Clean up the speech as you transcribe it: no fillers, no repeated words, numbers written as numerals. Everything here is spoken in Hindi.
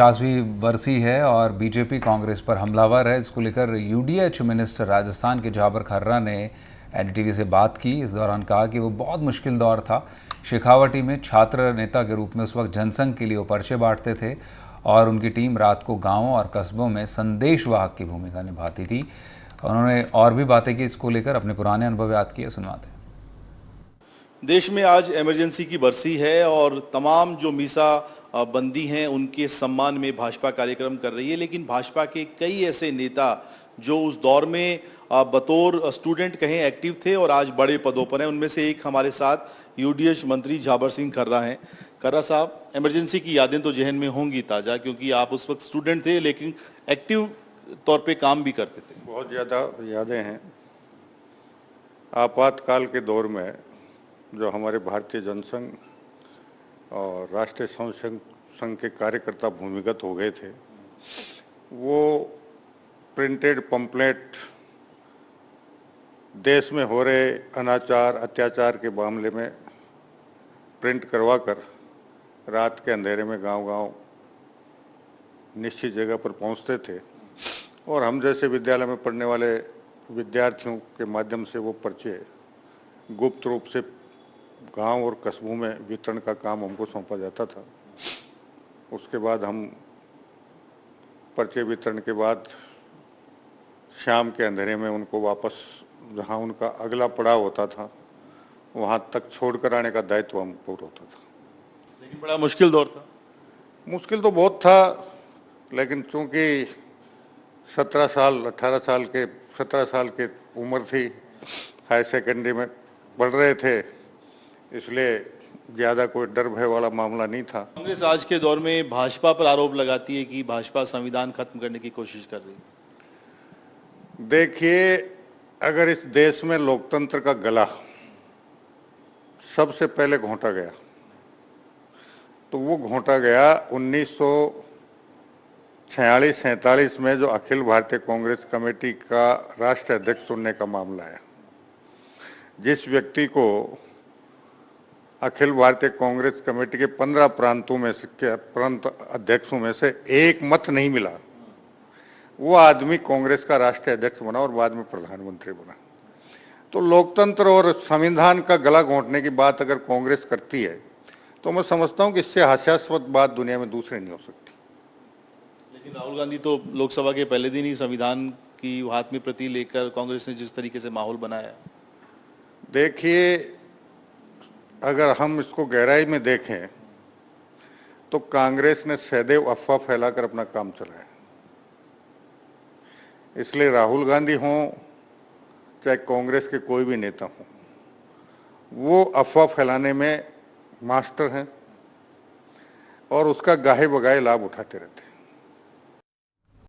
50वीं बरसी है और बीजेपी कांग्रेस पर हमलावर है। इसको लेकर यूडीएच मिनिस्टर राजस्थान के जाबर खर्रा ने एनडीटीवी से बात की। इस दौरान कहा कि वो बहुत मुश्किल दौर था। शेखावटी में छात्र नेता के रूप में उस वक्त जनसंघ के लिए वो पर्चे बांटते थे और उनकी टीम रात को गाँवों और कस्बों में संदेशवाहक की भूमिका निभाती थी। उन्होंने और भी बातें की इसको लेकर, अपने पुराने अनुभव याद किए, सुनवाते हैं। देश में आज इमरजेंसी की बरसी है और तमाम जो मीसा बंदी हैं उनके सम्मान में भाजपा कार्यक्रम कर रही है, लेकिन भाजपा के कई ऐसे नेता जो उस दौर में बतौर स्टूडेंट कहें एक्टिव थे और आज बड़े पदों पर हैं। उनमें से एक हमारे साथ यूडीएच मंत्री जाबर सिंह खर्रा हैं। खर्रा साहब, इमरजेंसी की यादें तो जहन में होंगी ताज़ा, क्योंकि आप उस वक्त स्टूडेंट थे लेकिन एक्टिव तौर पे काम भी करते थे। बहुत ज़्यादा यादें हैं। आपातकाल के दौर में जो हमारे भारतीय जनसंघ और राष्ट्रीय संघ के कार्यकर्ता भूमिगत हो गए थे, वो प्रिंटेड पंपलेट देश में हो रहे अनाचार अत्याचार के मामले में प्रिंट करवाकर रात के अंधेरे में गांव-गांव निश्चित जगह पर पहुंचते थे और हम जैसे विद्यालय में पढ़ने वाले विद्यार्थियों के माध्यम से वो पर्चे गुप्त रूप से गांव और कस्बों में वितरण का काम हमको सौंपा जाता था। उसके बाद हम पर्चे वितरण के बाद शाम के अंधेरे में उनको वापस जहां उनका अगला पड़ाव होता था वहां तक छोड़कर आने का दायित्व हम पर होता था। लेकिन बड़ा मुश्किल दौर था। मुश्किल तो बहुत था, लेकिन चूंकि 17 साल के उम्र थी, हाई सेकेंडरी में पढ़ रहे थे, इसलिए ज़्यादा कोई डर भय वाला मामला नहीं था। कांग्रेस आज के दौर में भाजपा पर आरोप लगाती है कि भाजपा संविधान खत्म करने की कोशिश कर रही है। देखिए, अगर इस देश में लोकतंत्र का गला सबसे पहले घोंटा गया तो वो घोंटा गया 1946-47 में जो अखिल भारतीय कांग्रेस कमेटी का राष्ट्रीय अध्यक्ष चुनने का मामला है। जिस व्यक्ति को अखिल भारतीय कांग्रेस कमेटी के 15 प्रांत अध्यक्षों में से एक मत नहीं मिला, वो आदमी कांग्रेस का राष्ट्रीय अध्यक्ष बना और बाद में प्रधानमंत्री बना। तो लोकतंत्र और संविधान का गला घोंटने की बात अगर कांग्रेस करती है तो मैं समझता हूं कि इससे हास्यास्पद बात दुनिया में दूसरी नहीं हो सकती। लेकिन राहुल गांधी तो लोकसभा के पहले दिन ही संविधान की हाथ में प्रति लेकर कांग्रेस ने जिस तरीके से माहौल बनाया। देखिए, अगर हम इसको गहराई में देखें तो कांग्रेस ने सदैव अफवाह फैलाकर अपना काम चलाया। इसलिए राहुल गांधी हों चाहे कांग्रेस के कोई भी नेता हों, वो अफवाह फैलाने में मास्टर हैं और उसका गाहे बगाहे लाभ उठाते रहते हैं।